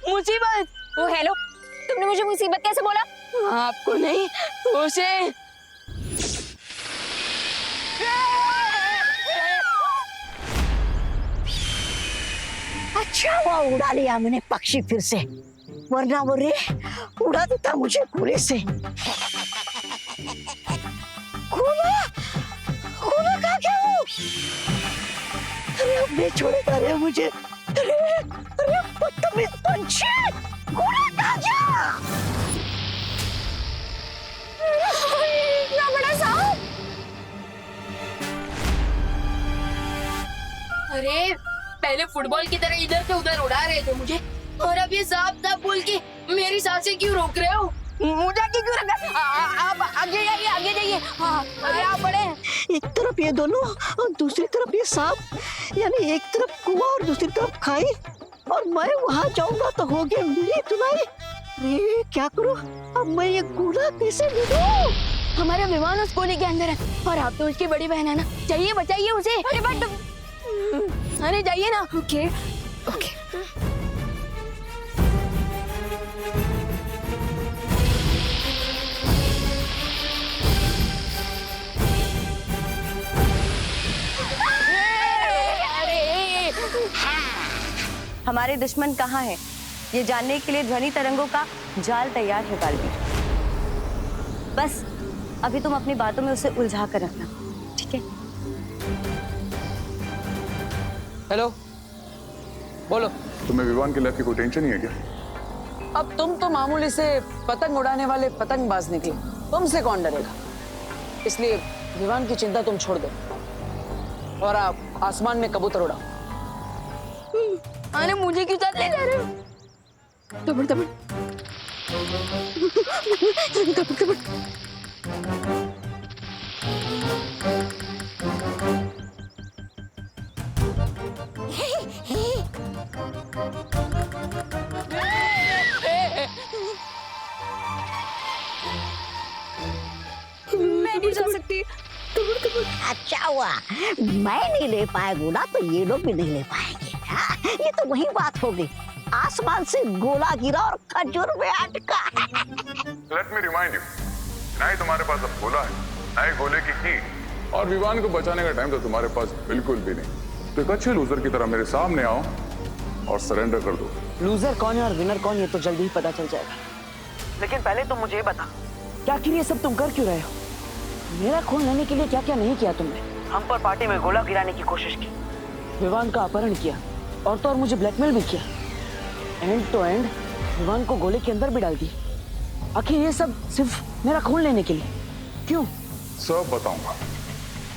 मुसीबत। ओ हेलो, तुमने मुझे मुसीबत कैसे बोला? आपको नहीं, उसे। अच्छा हुआ उड़ा लिया मैंने पक्षी फिर से, वरना वो रे उड़ा देता मुझे गोले से। गोला गोला कहाँ गया वो? अरे अब नहीं छोड़ेगा रे मुझे। अरे अरे बदतमीज पंछी, गोला कहाँ गया? इतना बड़ा सांप! अरे पहले फुटबॉल की तरह इधर से उधर उड़ा रहे थे मुझे, और अब ये सांप सांप बोल के मेरी सांसें क्यों रोक रहे हो? मुझे क्यों रोक रहे? आप आगे जाइए, आगे जाइए। हाँ, अरे आप बढ़े। एक तरफ ये दोनों और दूसरी तरफ ये सांप, यानी एक तरफ कुआं और दूसरी तरफ खाई, और मैं वहां जाऊंगा तो होगी मेरी धुलाई। अरे क्या करूं अब, मैं ये गोला कैसे ढूंढूं? हमारा विमान उस कोने के अंदर है, और आप तो उसकी बड़ी बहन है ना, चाहिए बचाइए उसे। अरे बट अरे जाइए ना। Okay okay. हमारे दुश्मन कहाँ हैं? ये जानने के लिए ध्वनि तरंगों का जाल तैयार है बालवीर। बस अभी तुम अपनी बातों में उसे उलझा कर रखना, ठीक है? हेलो, बोलो। तुम्हें विमान के लाइफ की कोई टेंशन नहीं है क्या? अब तुम तो मामूली से पतंग उड़ाने वाले पतंगबाज निकले, तुमसे कौन डरेगा? इसलिए विमान की चिंता तुम छोड़ दो और आप आसमान में कबूतर उड़ाओ। अरे मुझे क्यों साथ ले जा रहे हो? दबड़ दबड़ दबड़ दबड़। मैं नहीं जा सकती। अच्छा हुआ मैं नहीं ले पाया गोला, तो ये लोग भी नहीं ले पाएंगे। हाँ, ये तो वही बात हो गई, आसमान से गोला गिरा और खजूर में अटका। लेट मी रिमाइंड यू, ना ही तुम्हारे पास अब गोला है, ना ही गोले की कील, और विमान को बचाने का टाइम तो तुम्हारे पास बिल्कुल भी नहीं। तो एक अच्छे लूजर की तरह मेरे सामने आओ और सरेंडर कर दो। लूजर कौन है और विनर कौन, ये तो जल्दी ही पता चल जाएगा। लेकिन पहले तुम मुझे बता कि आखिर ये सब तुम कर क्यों रहे हो? मेरा खून लेने के लिए क्या क्या नहीं किया तुमने? हम पर पार्टी में गोला गिराने की कोशिश की, विवान का अपहरण किया, और तो और मुझे ब्लैकमेल भी किया। एंड टू एंड विवान को गोले के अंदर भी डाल दिया। आखिर ये सब सिर्फ मेरा खून लेने के लिए क्यों? सब बताऊंगा,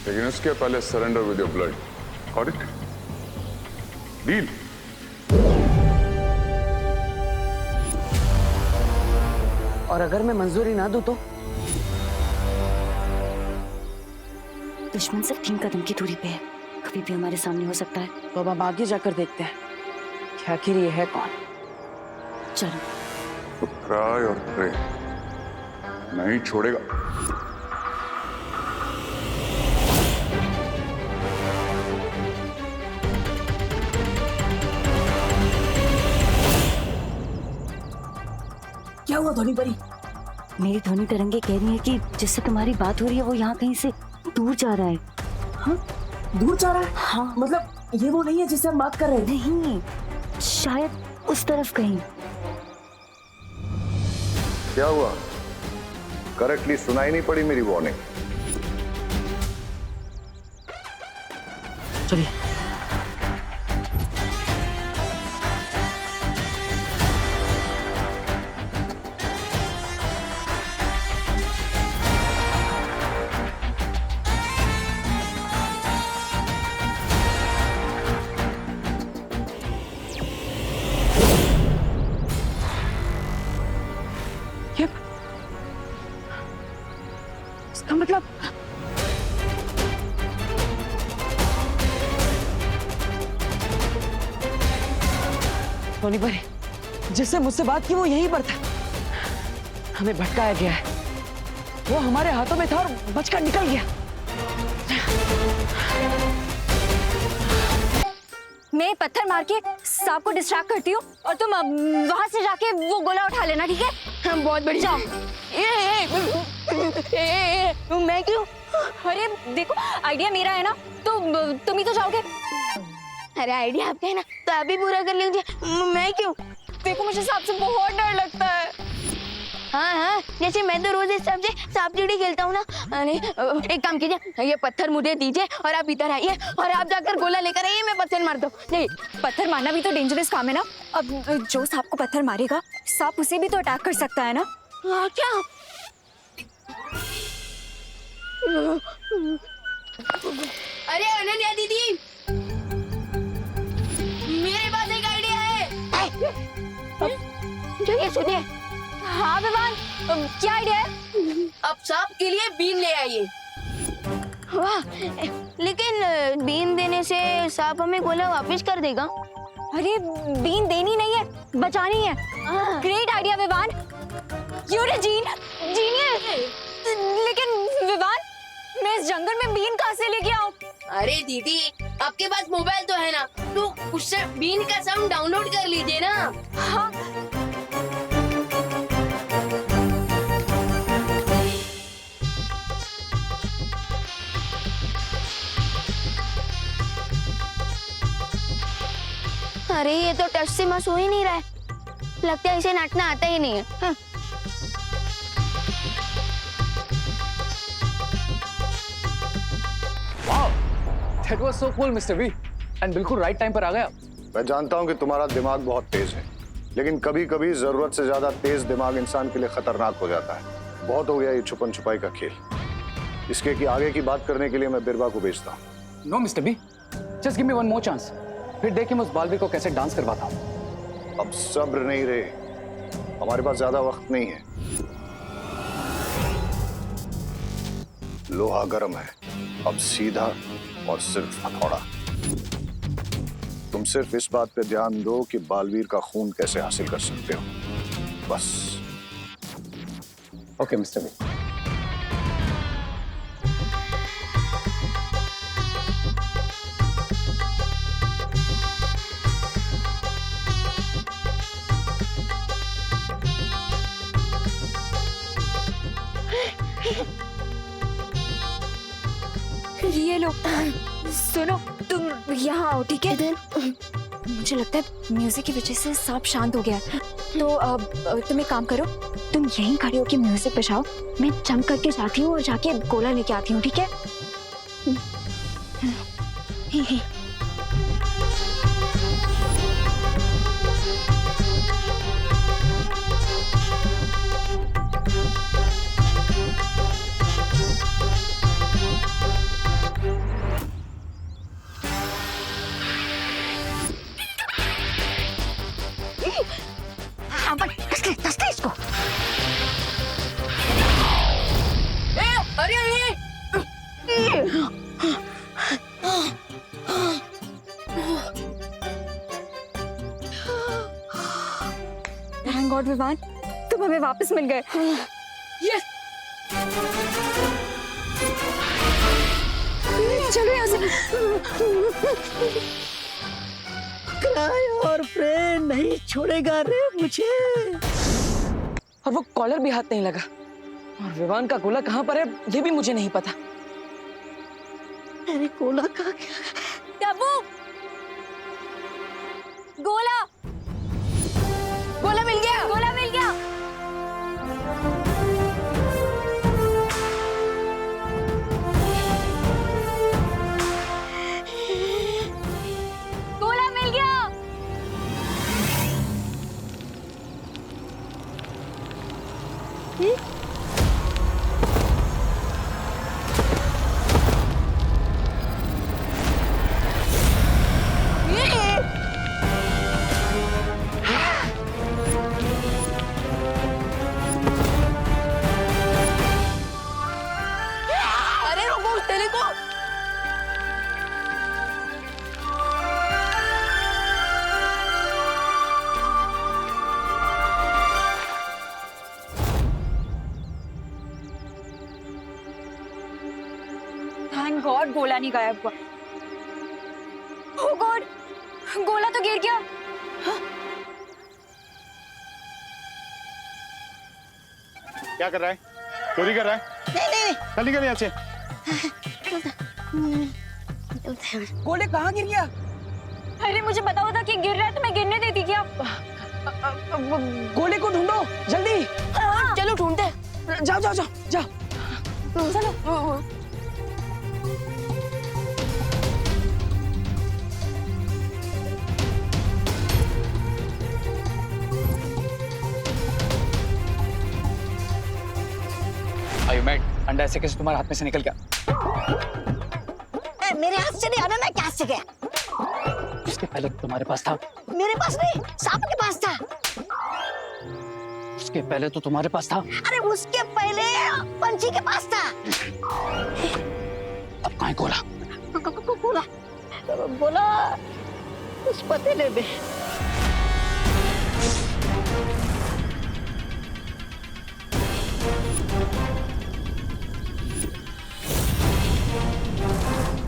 लेकिन उसके पहले surrender with your blood. Got it? Deal? और अगर मैं मंजूरी ना दूं तो? दुश्मन सिर्फ 3 कदम की दूरी पे है, कभी भी हमारे सामने हो सकता है। तो अब हम आगे जाकर देखते हैं कि आखिर ये है कौन। चलो। ट्राई और प्रे, नहीं छोड़ेगा। क्या हुआ ध्वनि परी? मेरी ध्वनि तरंगे कह रही है कि जिससे तुम्हारी बात हो रही है वो यहाँ कहीं से दूर जा रहा है। हाँ? दूर जा रहा है? हाँ। मतलब ये वो नहीं है जिससे हम बात कर रहे थे? नहीं, शायद उस तरफ कहीं। क्या हुआ? करेक्टली सुनाई नहीं पड़ी मेरी वार्निंग? चलिए। इसका मतलब टोनी पर जिससे मुझसे बात की वो यहीं पर था। हमें भटकाया गया है, वो हमारे हाथों में था और बचकर निकल गया। मैं पत्थर मार के सांप को डिस्ट्रैक्ट करती हूँ और तुम वहां से जाके वो गोला उठा लेना, ठीक है? बहुत बढ़िया। जाओ। मैं क्यों? अरे देखो, आइडिया मेरा है ना, तो तुम ही तो जाओगे। अरे आइडिया आपका है ना, तो आप ही पूरा कर लीजिए। मैं क्यों? देखो मुझे सांप से बहुत डर लगता है। हाँ हाँ, जैसे मैं तो रोज इस सांप से सांप सीढ़ी खेलता हूँ ना। अरे एक काम कीजिए, ये पत्थर मुझे दीजिए और आप इधर आइए और आप जाकर गोला लेकर आइए, मैं पत्थर मार दूँ। नहीं, पत्थर मारना भी तो डेंजरस काम है ना। अब जो सांप को पत्थर मारेगा, सांप उसे भी तो अटैक कर सकता है ना। क्या? अरे अनन्या दीदी, मेरे पास एक आइडिया है। जो ये सुनिए। हाँ विवान, क्या आइडिया है? अब सांप के लिए बीन ले आइए। वाह, लेकिन बीन देने से सांप हमें गोला वापस कर देगा। अरे बीन देनी नहीं है, बचानी है। Great idea Vivan, you're a genius. लेकिन विवान, मैं इस जंगल में बीन कहाँ से लेके आऊँ? अरे दीदी, आपके पास मोबाइल तो है ना, तो उससे बीन का साउंड डाउनलोड कर लीजिए ना। हाँ। अरे ये तो टच से मस हो ही नहीं रहा है, लगता है इसे नाचना आता ही नहीं है। हाँ। That was so cool, Mr. V. And बिल्कुल राइट टाइम पर आ गया। मैं जानता हूं कि तुम्हारा दिमाग बहुत तेज है, लेकिन कभी कभी जरूरत से ज्यादा तेज दिमाग इंसान के लिए खतरनाक हो जाता है। बहुत हो गया ये छुपन छुपाई का खेल। इसके कि आगे की बात करने के लिए मैं बिरबा को भेजता हूँ। No mister B, just give me one more chance. फिर देखिए मैं उस बालवीर को कैसे डांस करवाता हूँ। अब सब्र नहीं रहे, हमारे पास ज्यादा वक्त नहीं है। लोहा गर्म है, अब सीधा और सिर्फ हथौड़ा। तुम सिर्फ इस बात पे ध्यान दो कि बालवीर का खून कैसे हासिल कर सकते हो, बस। Okay mister B. ये लो, सुनो, तुम यहाँ आओ, ठीक है? मुझे लगता है म्यूजिक की वजह से सांप शांत हो गया है। तो अब तुम एक काम करो, तुम यहीं खड़े होकर म्यूजिक बजाओ, मैं जंप करके जाती हूँ और जाके गोला लेके आती हूँ, ठीक है? इसको अरे थैंक गॉड विवान, तुम हमें वापस मिल गए। यस, चलो यहाँ से। क्राई और फ्रेंड नहीं छोड़ेगा रे मुझे। और वो कॉलर भी हाथ नहीं लगा। और विवान का गोला कहाँ पर है ये भी मुझे नहीं पता। अरे गोला कहाँ गया? तब्बू, गोला गोला मिल गया। गोला मिल गया। गोला मिल गया। अरे रुको, उस तेले को। थैंक गॉड गोला नहीं गायब हुआ। ओह गॉड, गोला तो गिर गया। क्या कर रहा है? चोरी कर रहा है? नहीं नहीं चल निकल यहाँ से। गोले कहाँ गिर गया? अरे मुझे पता होता कि गिर रहा है तो मैं गिरने देती क्या? गोले को ढूंढो जल्दी। चलो ढूंढते हैं। जाओ जाओ जाओ जाओ। Are you mad? अंडा ऐसे कैसे तुम्हारे हाथ में से निकल गया? मेरे हाथ से नहीं, मैं क्या से गया? उसके पहले तुम्हारे पास था। मेरे पास नहीं, सांप के पास था। उसके पहले तो तुम्हारे पास था। अरे उसके पहले पंछी के पास था। अब कहाँ है गोला? बोला बोला उस पतीले में।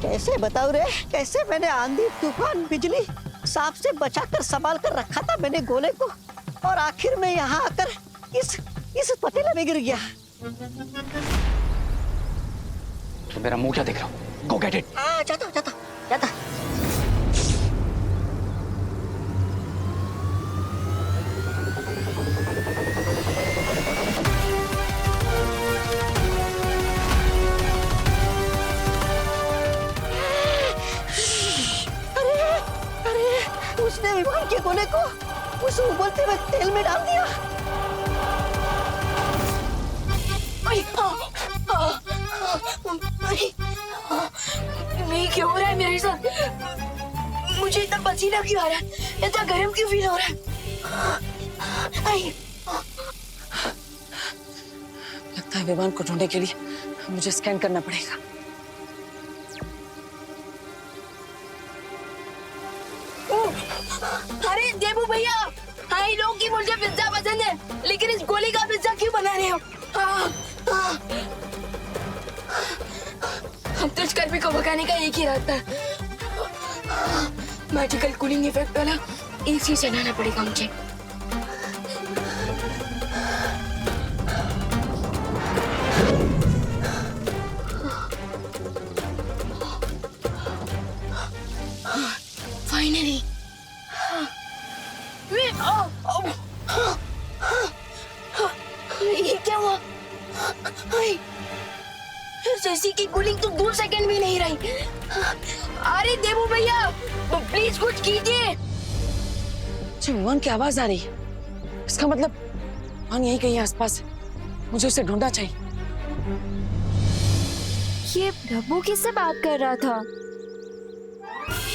कैसे बताऊं रे, कैसे मैंने आंधी तूफान बिजली सांप से बचाकर संभाल कर रखा था मैंने गोले को, और आखिर में यहाँ आकर इस पतीले में गिर गया। तो मेरा मुंह क्या देख रहा हो? Go get it. जाता जाता जाता। उसने विमान के गोले को उस उबलते हुए तेल में डाल दिया। नहीं, क्यों हो रहा है मेरे साथ? मुझे इतना पसीना क्यों आ रहा है? इतना गर्म क्यों फील हो रहा है? लगता है विमान को ढूंढने के लिए मुझे स्कैन करना पड़ेगा। अरे देबू भैया, आई नो कि मुझे पिज्जा पसंद है, लेकिन इस गोली का पिज्जा क्यों बना रहे हो? हम तो इस कर्मी को भगाने का एक ही रास्ता है, मैजिकल कूलिंग इफेक्ट वाला एसी चलाना पड़ेगा मुझे। फाइनली ये क्या हुआ? एसी की कूलिंग तो 2 सेकंड भी नहीं रही। अरे देबू भैया, प्लीज कुछ कीजिए। विमान की आवाज आ रही है, इसका मतलब विमान यहीं कहीं आसपास है। मुझे उसे ढूंढना चाहिए। ये प्रभु किससे बात कर रहा था?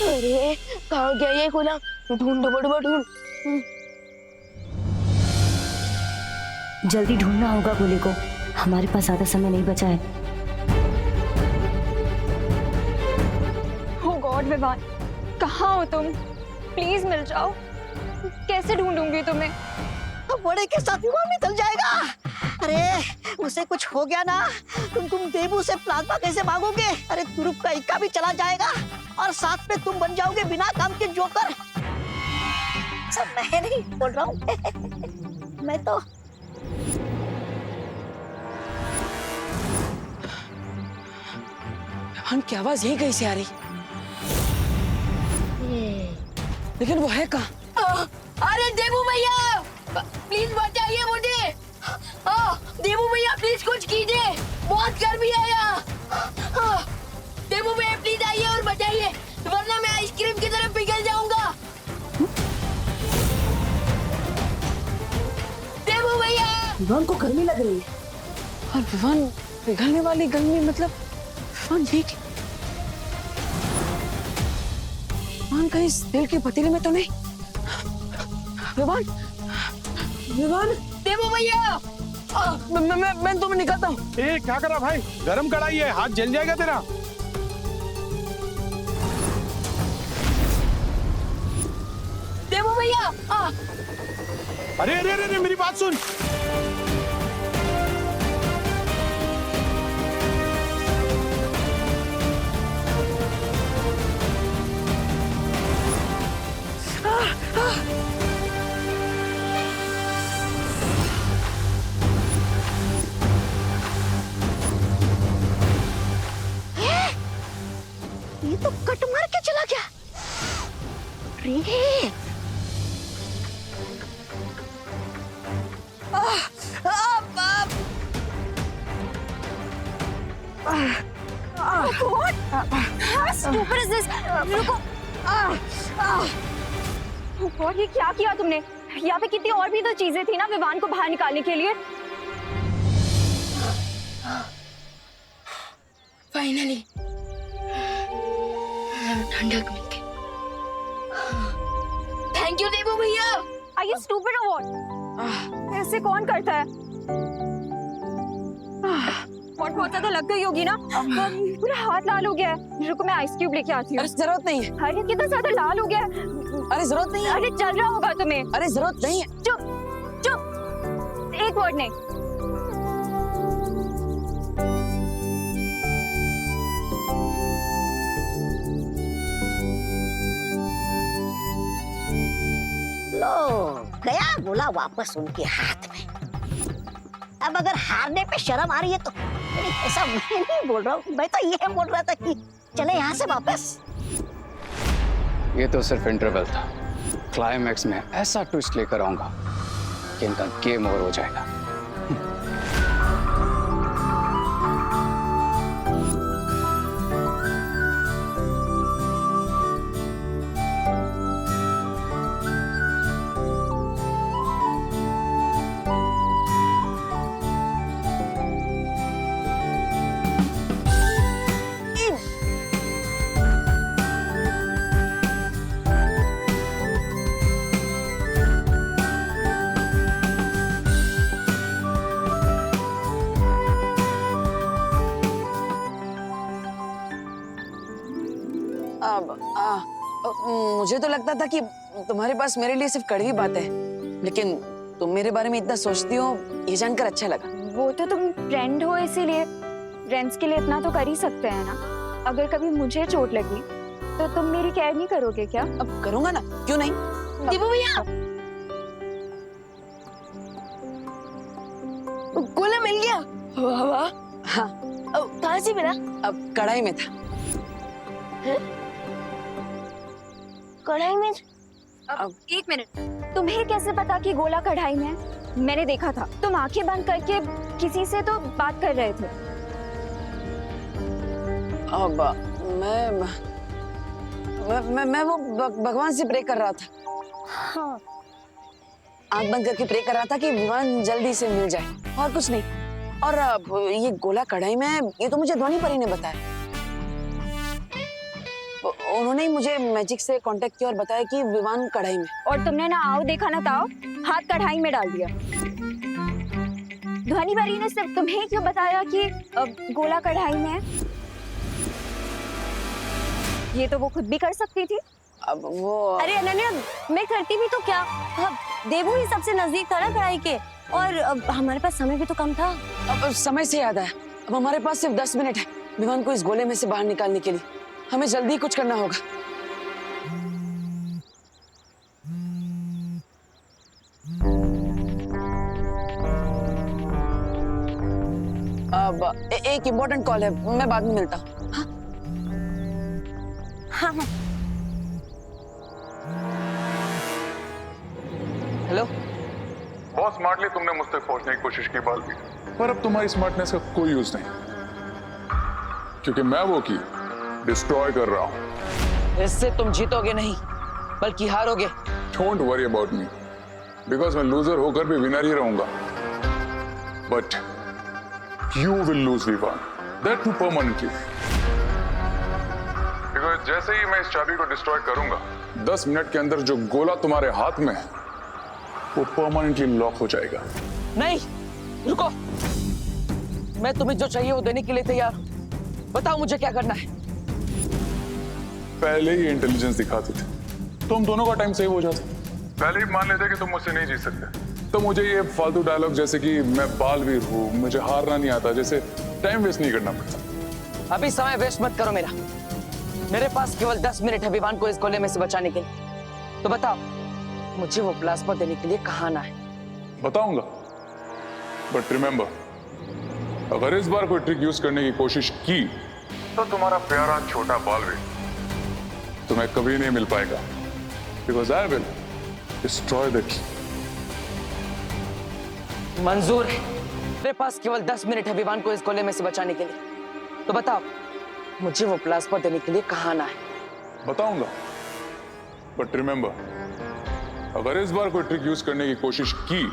अरे कहाँ गया ये गोला? ढूंढ बड़बड़ ढूंढ। जल्दी ढूंढना होगा गोले को, हमारे पास ज्यादा समय नहीं बचा है। Oh God, विवान, कहाँ हो तुम? प्लीज मिल जाओ। कैसे ढूंढूंगी तुम्हें? बड़े के साथ विमान निकल जाएगा। अरे उसे कुछ हो गया ना, तुम देबू से प्लाज्मा कैसे मांगोगे? अरे तुरुप का इक्का भी चला जाएगा और साथ में तुम बन जाओगे बिना काम के जोकर। सब मैं नहीं बोल रहा हूँ मैं तो विमान की आवाज यहीं कहीं से आ रही, लेकिन वो है कहाँ? अरे देबू भैया, प्लीज बचाइए मुझे। देबू भैया प्लीज कुछ कीजिए, बहुत गर्मी है यहाँ। देबू भैया प्लीज आइए और बचाइए, वरना मैं आइसक्रीम की तरफ पिघल जाऊंगा। देबू भैया, विमान को गर्मी लग रही है, और विमान पिघलने वाली गर्मी मतलब विमान ठीक। विमान कहीं इस तेल के पतीले में तो नहीं? विमान, विमान, देबू भैया, मैं तुम्हें निकालता हूँ। ए क्या करा भाई? गरम कढ़ाई है, हाथ जल जाएगा तेरा। देबू भैया। अरे अरे अरे मेरी बात सुन। अरे Stupid is this? रुको। और ये क्या किया तुमने? यहाँ पे कितनी और भी तो चीजें थी ना विवान को बाहर निकालने के लिए। फाइनली ठंडक मिल गई। थैंक यू देवू भैया। Are you stupid or what? ऐसे कौन करता है? और बहुत ज्यादा लग गई होगी ना? पूरा हाथ लाल हो गया है। रुको मैं आइस क्यूब लेके आती हूँ। अरे जरूरत नहीं है। अरे कितना ज्यादा लाल हो गया है। अरे जरूरत नहीं है। अरे चल रहा होगा तुम्हें। अरे जरूरत नहीं है। चुप चुप, एक वर्ड नहीं। लो गया गोला वापस उनके हाथ में। अब अगर हारने पे शर्म आ रही है तो ऐसा मैं नहीं बोल रहा हूँ, मैं तो ये बोल रहा था कि चले यहाँ से वापस। ये तो सिर्फ इंटरवल था। क्लाइमैक्स में ऐसा ट्विस्ट लेकर आऊंगा कि इनका गेम ओवर हो जाएगा। मुझे तो लगता था कि तुम्हारे पास मेरे लिए सिर्फ कड़वी बातें हैं, लेकिन तुम मेरे बारे में इतना सोचती हो ये जानकर अच्छा लगा। वो तो तुम फ्रेंड हो इसीलिए, फ्रेंड्स के लिए इतना तो कर ही सकते हैं ना। अगर कभी मुझे चोट लगी तो तुम मेरी केयर नहीं करोगे क्या? अब करूंगा ना, क्यों नहीं। देवू भैया गोला मिल गया। वाह वाह। हाँ कहाँ से मिला? अब कढ़ाई में था। कढ़ाई में? अब एक मिनट, तुम्हें कैसे पता कि गोला कढ़ाई में है? मैंने देखा था, तुम आंखें बंद करके किसी से तो बात कर रहे थे। अब मैं वो भगवान से प्रे कर रहा था। हाँ। आंख बंद करके प्रे कर रहा था कि विमान जल्दी से मिल जाए, और कुछ नहीं। और ये गोला कढ़ाई में है, ये तो मुझे ध्वनि परी ने बताया। उन्होंने ही मुझे मैजिक से कांटेक्ट किया और बताया कि विमान कढ़ाई में। और तुमने ना आओ देखा ना ताओ, हाथ कढ़ाई में डाल दिया। ध्वनि परी ने सिर्फ तुम्हें क्यों बताया कि गोला कढ़ाई में है? ये तो वो खुद भी कर सकती थी। अब वो अरे अनन्या, मैं करती भी तो क्या, देवू ही सबसे नजदीक था ना कढ़ाई के, और अब हमारे पास समय भी तो कम था। अब समय से याद आया, अब हमारे पास सिर्फ 10 मिनट है विमान को इस गोले में से बाहर निकालने के लिए। हमें जल्दी कुछ करना होगा। अब एक इम्पोर्टेंट कॉल है, मैं बाद में मिलता हूँ। हाँ हाँ। हेलो। बहुत स्मार्टली तुमने मुझ तक पहुंचने की कोशिश की बालवीर, पर अब तुम्हारी स्मार्टनेस का कोई यूज नहीं, क्योंकि मैं वो की डिस्ट्रॉय कर रहा हूं। इससे तुम जीतोगे नहीं बल्कि हारोगे। Don't worry about me, because मैं लूजर होकर भी विनर ही रहूंगा। But you will lose Vivaan, that too permanently. Because जैसे ही मैं इस चाबी को डिस्ट्रॉय करूंगा, 10 मिनट के अंदर जो गोला तुम्हारे हाथ में है वो परमानेंटली लॉक हो जाएगा। नहीं, रुको। मैं तुम्हें जो चाहिए वो देने के लिए तैयार हूं। बताओ मुझे क्या करना है। पहले ही इंटेलिजेंस दिखाते थे तो हम दोनों का टाइम सेव हो जाता। पहले ही मान लेते कि तुम मुझसे नहीं जीत सकते, तो मुझे ये फालतू डायलॉग जैसे कि मैं बालवीर हूँ, मुझे हारना नहीं आता, जैसे टाइम वेस्ट नहीं करना पड़ता। अभी समय वेस्ट मत करो मेरा। मेरे पास केवल 10 मिनट है विमान को इस गोले में से बचाने के लिए। तो बताओ मुझे वो प्लाज्मा देने के लिए कहाँ आना है। बताऊंगा, बट रिमेंबर, अगर इस बार कोई ट्रिक यूज करने की कोशिश की तो तुम्हारा प्यारा छोटा बालवीर तुम्हें कभी नहीं मिल पाएगा। Because I will destroy the key. मंजूर है। मेरे पास केवल 10 मिनट है विवान को इस गोले में से बचाने के लिए। तो बताओ, मुझे वो प्लाज्मा देने के लिए कहाँ आना है? बताऊंगा, बट रिमेंबर, अगर इस बार कोई ट्रिक यूज करने की कोशिश की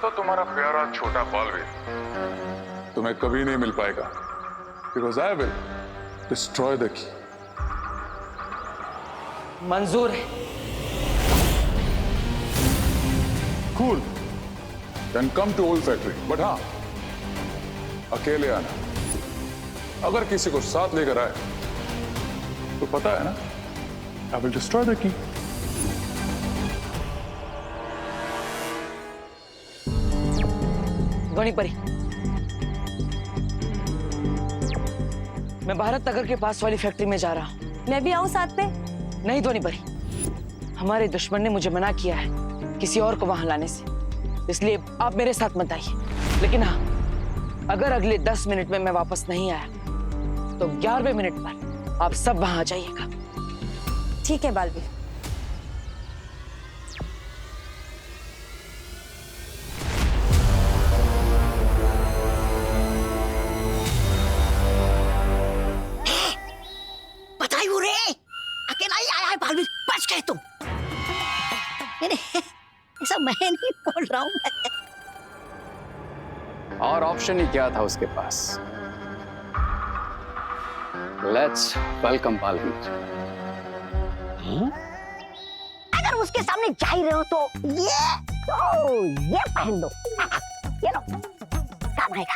तो तुम्हारा प्यारा छोटा बालवीर तुम्हें कभी नहीं मिल पाएगा। Because I will destroy the key. मंजूर है। Cool, then come to old factory. But हाँ, अकेले आना। अगर किसी को साथ लेकर आए तो पता है ना, आई विल डिस्ट्रॉय द की। गणी परी, मैं भारत नगर के पास वाली फैक्ट्री में जा रहा हूँ। मैं भी आऊँ साथ में? नहीं ध्वनि परी, हमारे दुश्मन ने मुझे मना किया है किसी और को वहां लाने से, इसलिए आप मेरे साथ मत आइए। लेकिन हाँ, अगर अगले 10 मिनट में मैं वापस नहीं आया तो 11वें मिनट पर आप सब वहां आ जाइएगा। ठीक है बालवीर। बताइए रे, अकेला ही आया है बालवीर, बच गए तुम। नहीं, ऐसा मैं नहीं बोल रहा हूँ। और ऑप्शन ही क्या था उसके पास? Let's welcome Baalveer. अगर उसके सामने जा ही रहे हो तो ये पहन लो। ये लो, काम आएगा।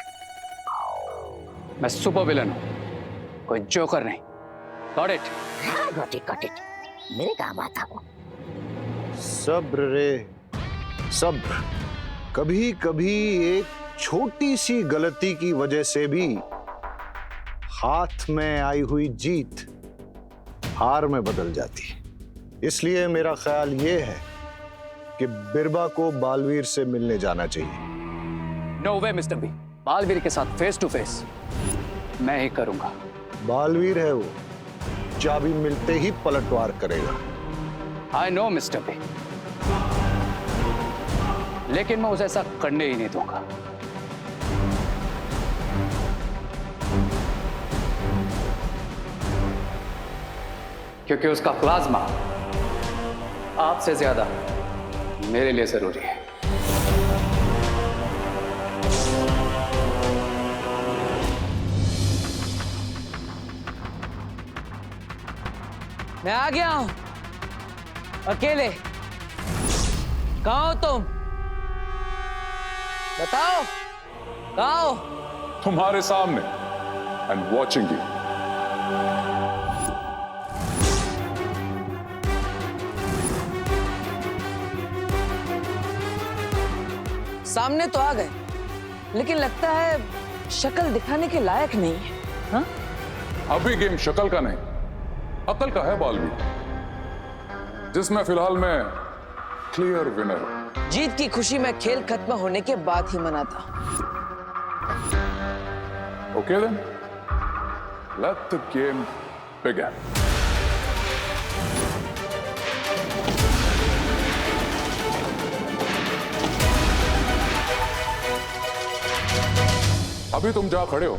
मैं सुपर विलन हूं, कोई जोकर नहीं। Got it? Got it. मेरे काम आता वो। सब्र रे, सब्र। कभी कभी एक छोटी सी गलती की वजह से भी हाथ में आई हुई जीत हार में बदल जाती है। इसलिए मेरा ख्याल ये है कि बिरबा को बालवीर से मिलने जाना चाहिए। नो वे मिस्टर बी, बालवीर के साथ फेस टू फेस मैं ही करूंगा। बालवीर है वो, चाबी मिलते ही पलटवार करेगा। आई नो मिस्टर बी, लेकिन मैं उसे ऐसा करने ही नहीं दूंगा। क्योंकि उसका प्लाज्मा आपसे ज्यादा मेरे लिए जरूरी है। मैं आ गया हूं, अकेले। कहाँ हो तुम? बताओ, कहाँ हो? तुम्हारे सामने, एंड वॉचिंग यू। सामने तो आ गए, लेकिन लगता है शक्ल दिखाने के लायक नहीं है। हाँ? अभी गेम शक्ल का नहीं, अकल का है बालवीर, जिसमें फिलहाल मैं क्लियर विनर हूं। जीत की खुशी में खेल खत्म होने के बाद ही मनाता। Okay then, let the game begin. अभी तुम जहां खड़े हो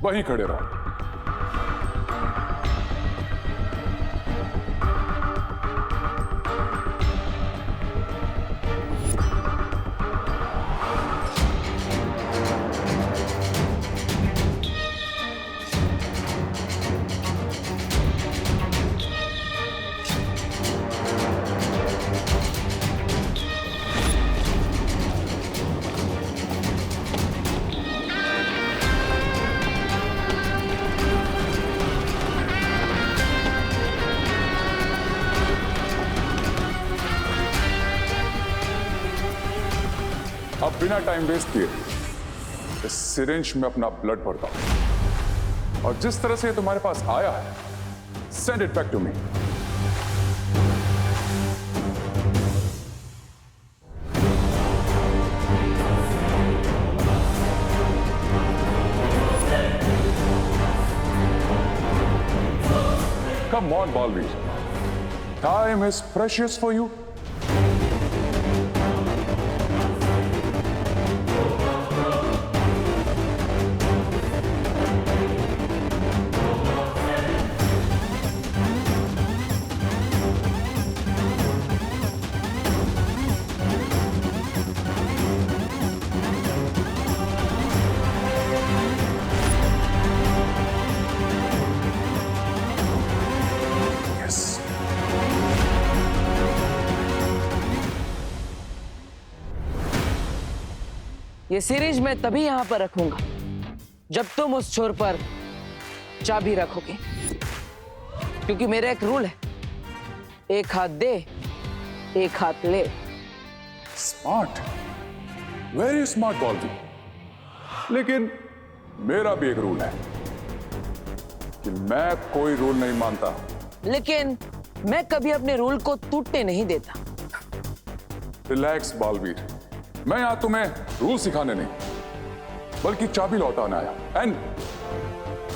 वहीं खड़े रहो। अब बिना टाइम वेस्ट किए इस सिरिंज में अपना ब्लड भरता हूं, और जिस तरह से ये तुम्हारे पास आया है, send it back to me. Come on Balveer, Time is precious for you. Yes. ये सीरीज मैं तभी यहां पर रखूंगा जब तुम उस छोर पर चाबी रखोगे, क्योंकि मेरा एक रूल है, एक हाथ दे एक हाथ ले। स्मार्ट, वेरी स्मार्ट बॉल्टी। लेकिन मेरा भी एक रूल है कि मैं कोई रूल नहीं मानता। लेकिन मैं कभी अपने रूल को टूटने नहीं देता। रिलैक्स बालवीर, मैं यहां तुम्हें रूल सिखाने नहीं बल्कि चाबी लौटाना आया। And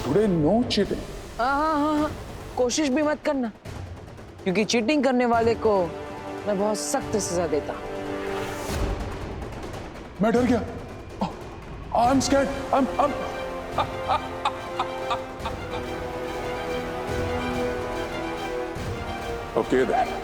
today no cheating. हाँ, कोशिश भी मत करना, क्योंकि चीटिंग करने वाले को मैं बहुत सख्त सजा देता। मैं डर गया। I am scared. Okay then.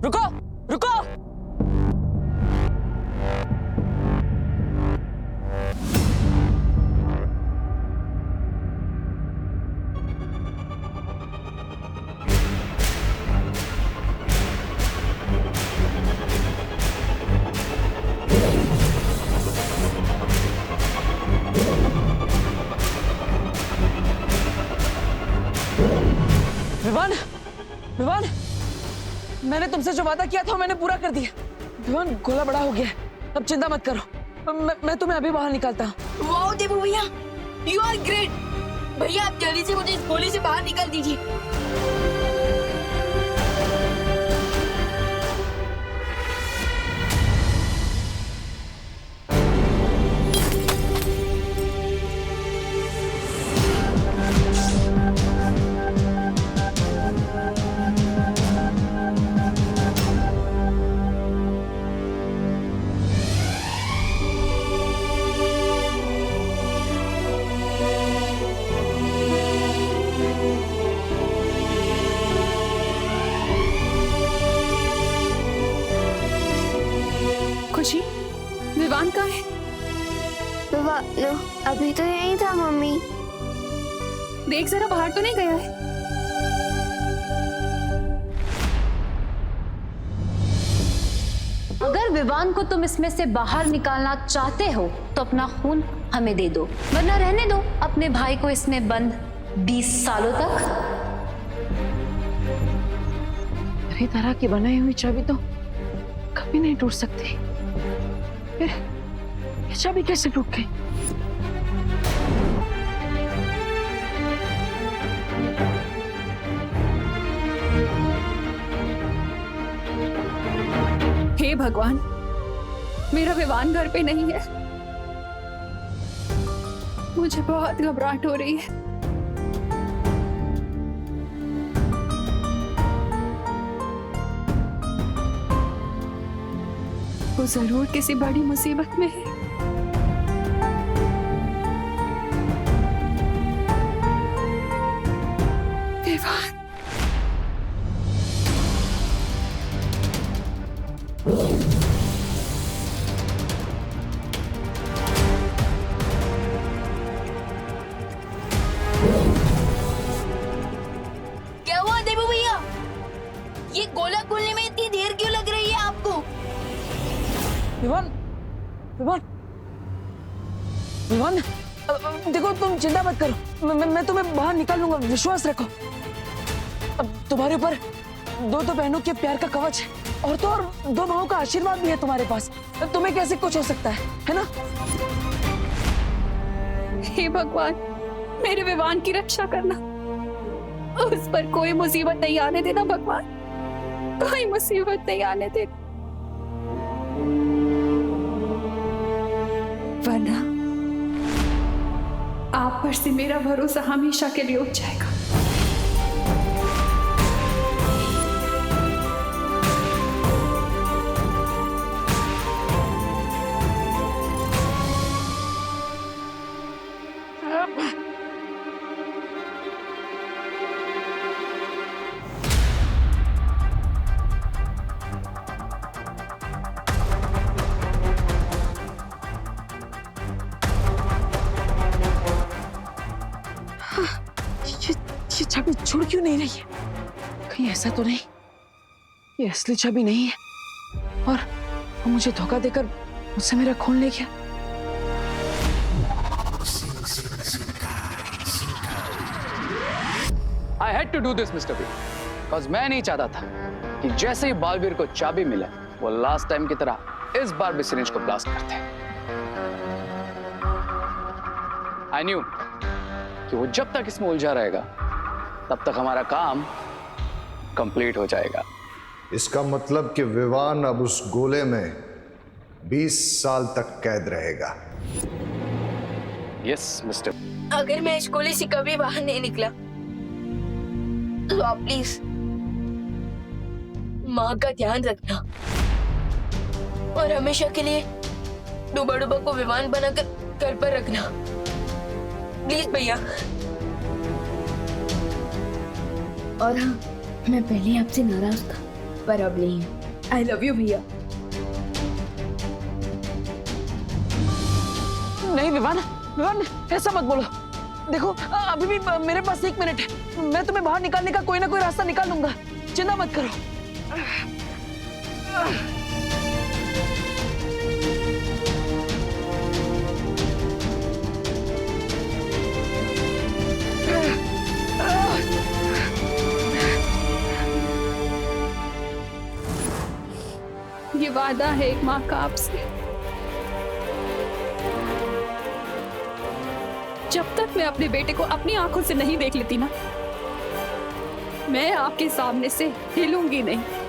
रुको रुको। विवान, विवान, मैंने तुमसे जो वादा किया था मैंने पूरा कर दिया। विवान, गोला बड़ा हो गया है, अब चिंता मत करो। मैं तुम्हें अभी बाहर निकालता हूँ। वाओ देबू भैया, यू आर ग्रेट। भैया आप जल्दी से मुझे इस गोली से बाहर निकाल दीजिए। खुशी, विवान कहाँ है? अभी तो यही था मम्मी। देख जरा, बाहर तो नहीं गया है? अगर विवान को तुम इसमें से बाहर निकालना चाहते हो तो अपना खून हमें दे दो, वरना रहने दो अपने भाई को इसमें बंद 20 सालों तक। मेरी तरह की बनाई हुई चाबी तो कभी नहीं टूट सकती। फिर ये चाबी कैसे टूट गई? हे भगवान, मेरा विवान घर पे नहीं है। मुझे बहुत घबराहट हो रही है। वो जरूर किसी बड़ी मुसीबत में है। विवान, क्या हुआ देबू भैया? ये गोला खोलने में इतनी देर क्यों लग रही है आपको? विवान, विवान, विवान, देखो तुम चिंता मत करो, मैं तुम्हें बाहर निकाल लूंगा, विश्वास रखो। अब तुम्हारे ऊपर दो बहनों के प्यार का कवच है, और तो और 2 माओं का आशीर्वाद भी है तुम्हारे पास। तुम्हें कैसे कुछ हो सकता है ना? हे भगवान, मेरे विवान की रक्षा करना, उस पर कोई मुसीबत नहीं आने देना भगवान, कोई मुसीबत नहीं आने देना, वरना आप पर से मेरा भरोसा हमेशा के लिए उठ जाएगा। ये छवि छुड़ क्यों नहीं रही है? कहीं ऐसा तो नहीं ये असली छवि नहीं है और मुझे धोखा देकर मुझसे मेरा खून ले गया? I had to do this, Mr. B, because मैं नहीं चाहता था कि जैसे ही बालवीर को चाबी मिले वो लास्ट टाइम की तरह इस बार भी सिरिंज को ब्लास्ट करते। I knew कि वो जब तक इसमें उलझा रहेगा तब तक हमारा काम कंप्लीट हो जाएगा। इसका मतलब कि विवान अब उस गोले में 20 साल तक कैद रहेगा। Yes mister. अगर मैं इस गोले से कभी बाहर नहीं निकला तो आप प्लीज माँ का ध्यान रखना और हमेशा के लिए डूबा डूबा को विवान बनाकर घर पर रखना, प्लीज भैया। और हाँ, मैं पहले आपसे नाराज था पर अब नहीं। आई लव यू भैया। नहीं विवान, विवान ऐसा मत बोलो। देखो अभी भी मेरे पास 1 मिनट है, मैं तुम्हें बाहर निकालने का कोई ना कोई रास्ता निकाल लूंगा, चिंता मत करो। ये वादा है एक माँ का आपसे, जब तक मैं अपने बेटे को अपनी आंखों से नहीं देख लेती ना, मैं आपके सामने से हिलूंगी नहीं।